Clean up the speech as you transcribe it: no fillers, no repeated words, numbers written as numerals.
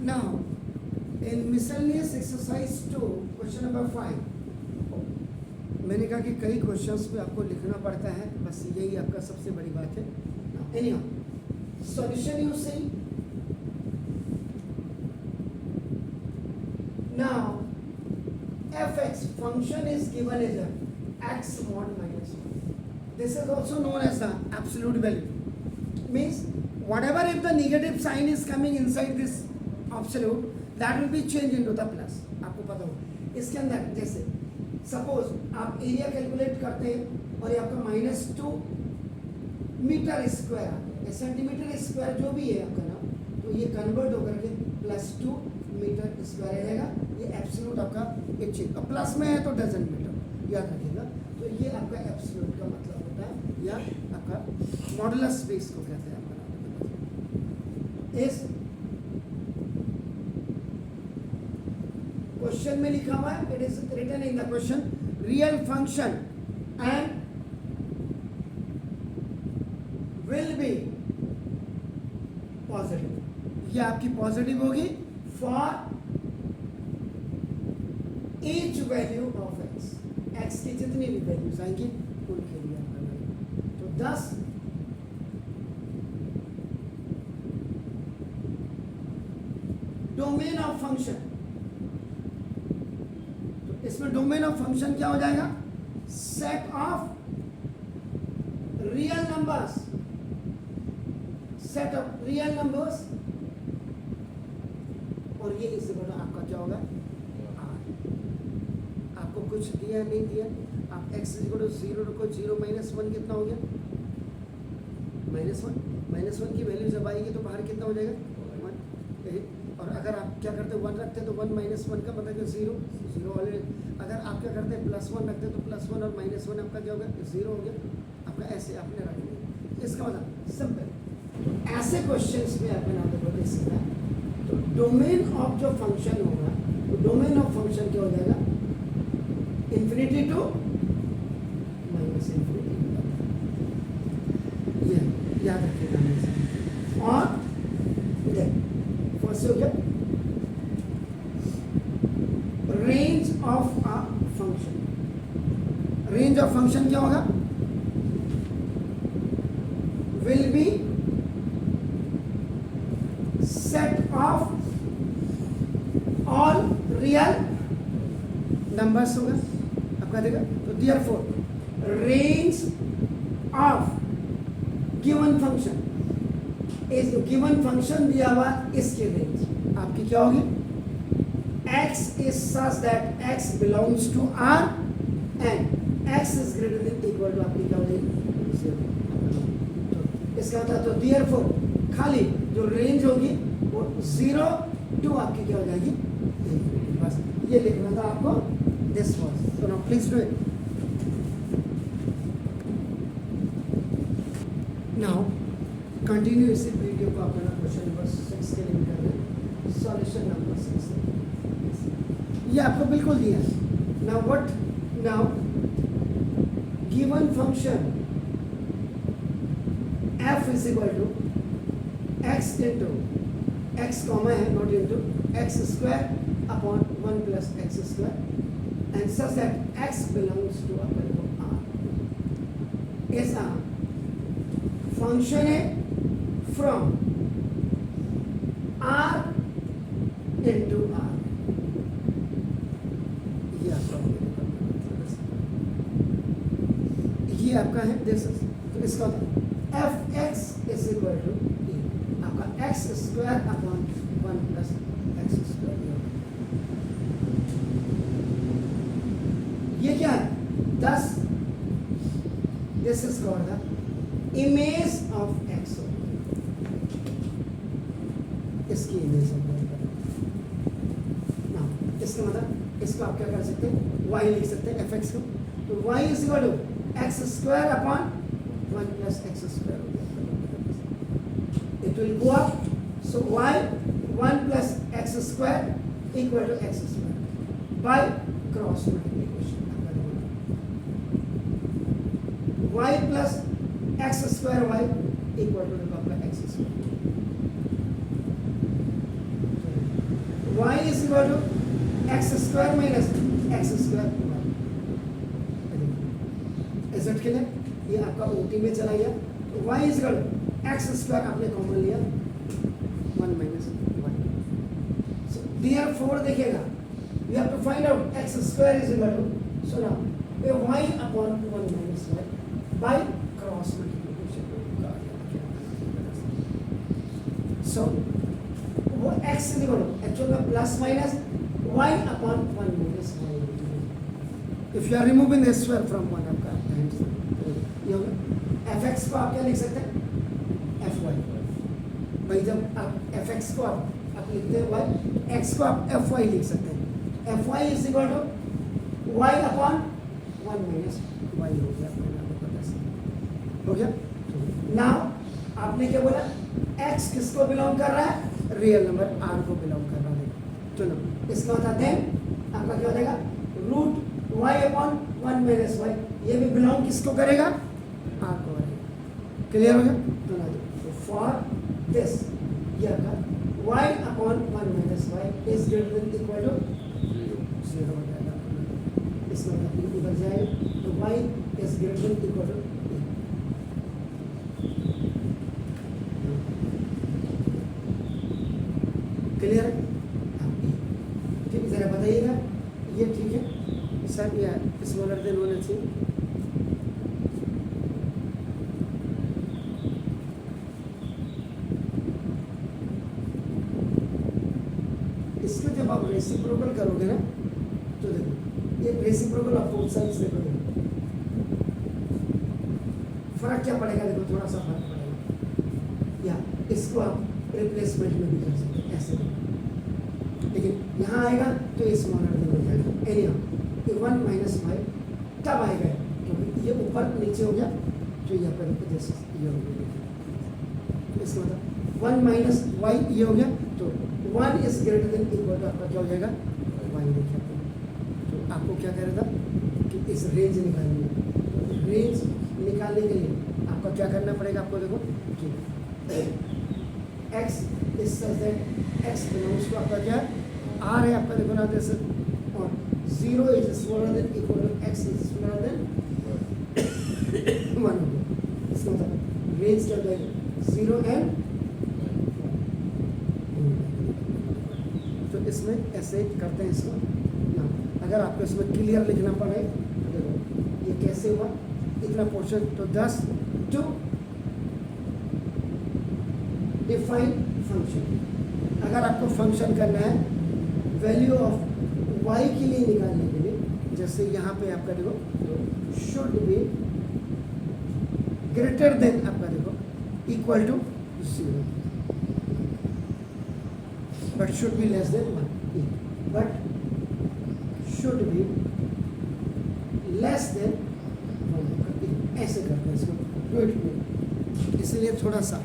Now, in miscellaneous exercise 2, question number 5, मैंने कहा कि कई क्वेश्चंस पे आपको लिखना पड़ता है, बस यही आपका सबसे बड़ी बात है. Anyhow, solution you see. Now, fx function is given as a x mod minus 1. This is also known as the absolute value. Means whatever if the negative sign is coming inside this absolute, that will be changed into the plus. आपको पता हो. इसके अंदर जैसे suppose आप area calculate करते हैं और ये आपका -2 मीटर स्क्वायर आता है, सेंटीमीटर स्क्वायर जो भी है आपका ना, तो ये कन्वर्ट होकर के +2 मीटर स्क्वायर रहेगा. ये एब्सोल्यूट आपका एक चीज अब प्लस में है तो डजन मीटर याद रखिएगा. तो ये आपका एब्सोल्यूट का मतलब होता है, या आपका मॉडुलस बेस को कहते हैं. इस क्वेश्चन में लिखा हुआ है, it is written in the question, real function and will be positive. ये आपकी पॉजिटिव होगी for each value of x. X की जितनी भी वैल्यूज आएंगी उनके लिए आपका वैल्यू. तो 10 डोमेन ऑफ फंक्शन. तो इसमें डोमेन ऑफ फंक्शन क्या हो जाएगा? Set of real numbers. Set of real numbers. और ये इससे बड़ा आपका क्या होगा? आपको कुछ दिया नहीं दिया, आप x = 0 रखो. 0 - 1 कितना हो गया? -1 की वैल्यू जब आएगी तो बाहर कितना हो जाएगा? 1. और अगर आप क्या करते हैं 1 रखते हैं तो 1 - 1 का मतलब 0 ऑलरेडी. अगर आप क्या करते हैं +1 रखते हैं तो +1 और -1 आपका क्या होगा? 0 हो गया आपका. ऐसे आपने रख लिया. इसका मतलब सिंपल. ऐसे क्वेश्चंस में आप बना दो सीधा. तो डोमेन ऑफ जो फंक्शन होगा, तो डोमेन ऑफ फंक्शन क्या हो जाएगा? Infinity to -minus infinity. ये याद रखिएगा. और फर्स्ट हो गया range of a function. Range of function क्या होगा? Will be set of all real numbers होगा आपका. देखा तो therefore range of given function is given function दिया हुआ इसकी रेंज आपकी क्या होगी? x is such that x belongs to R and x is greater than equal to आपकी क्या हो जाएगी? 0. इसका मतलब तो देयरफॉर खाली जो रेंज होगी वो 0 to आपकी क्या हो जाएगी? बस ये लिखना था आपको. This was. तो now please do it. Now continue इसी वीडियो को अपना क्वेश्चन नंबर 6 के लिए कर रहे हैं. सॉल्यूशन नंबर 6 ये आपको बिल्कुल दिया है. Now what? Now given function f is equal to x into x comma है not into x square upon 1 plus x square and such that x belongs to R is a function है from R into R. ये आपका है this. तो इसका f x is equal to आपका x square upon 1 plus x square. ये क्या है? 10. This is called the image of x. इसकी इमेज ना, इसका मतलब इसको आप क्या कर सकते हैं? y लिख सकते हैं एफ एक्स को. तो y is equal to x square upon 1 plus x square हो गया. It will go up. So y 1 plus x square equal to x square by cross multiplication. y plus x square y equal to आपका x square. y is equal to x square minus x square एसेट के लिए ये आपका OT में चला गया। तो y is equal to x square आपने कॉमन लिया 1 माइनस 1। सो देयरफॉर देखिएगा we have to find out x square is equal to so now y upon 1 minus y by cross multiplication. So वो x is equal to actual में plus minus y upon 1 minus y। If you are removing the square from one आपका ये होगा fx को आप क्या लिख सकते हैं fy। भाई जब आप fx को आप लिखते हैं y, x को आप fy लिख सकते हैं। fy is equal to y upon 1 minus y हो गया आपको पता है। हो गया। नाउ आपने क्या बोला x किसको बिलोंग कर रहा है रियल नंबर r को बिलोंग कर रहा है। चलो इसका मतलब देन आपका क्या हो जाएगा root y upon 1 minus y ये भी बिलोंग किसको करेगा r को करेगा। क्लियर हो गया। तो फॉर दिस ये आपका y upon 1 minus y is greater than equal to 0 हो जाएगा। इसमें मतलब इधर जाएगा तो y is greater than equal to clear है। ठीक जरा बताइएगा ये ठीक है सर या स्मॉलर देन होना चाहिए। इसमें जब आप रेसिप्रोकल करोगे ना तो देखो ये रेसिप्रोकल आप बोथ साइड से करोगे फर्क क्या पड़ेगा देखो थोड़ा सा फर्क पड़ेगा। या इसको आप रिप्लेसमेंट में भी कर सकते हैं ऐसे लेकिन यहाँ आएगा तो ये स्मॉलर देन हो जाएगा। एनी ये 1 माइनस y तब आएगा क्योंकि ये ऊपर नीचे हो गया तो यहाँ पर जैसे ये हो गया तो इसका मतलब 1 माइनस y ये हो गया तो 1 is greater than equal to आपका क्या हो जाएगा y देखिए। तो आपको क्या कह रहा था कि इस रेंज निकालनी है। रेंज निकालने के लिए आपका क्या करना पड़ेगा आपको देखो कि x is such that x belongs to आपका क्या है r है आपका देखो ना जैसे और 0 is smaller than equal to x is smaller than 1 हो गया। इसका मतलब रेंज क्या हो जाएगा 0 एंड तो इसमें ऐसे करते हैं इसको ना। अगर आपको इसमें क्लियर लिखना पड़े तो देखो ये कैसे हुआ इतना पोर्शन तो 10 टू डिफाइन फंक्शन। अगर आपको फंक्शन करना है वैल्यू ऑफ y के लिए निकालने के लिए जैसे यहाँ पे आपका देखो तो शुड बी ग्रेटर देन आपका देखो equal to 0 but should be less than 1 but should be less than 1 ऐसे करते हैं इसको। इसलिए थोड़ा सा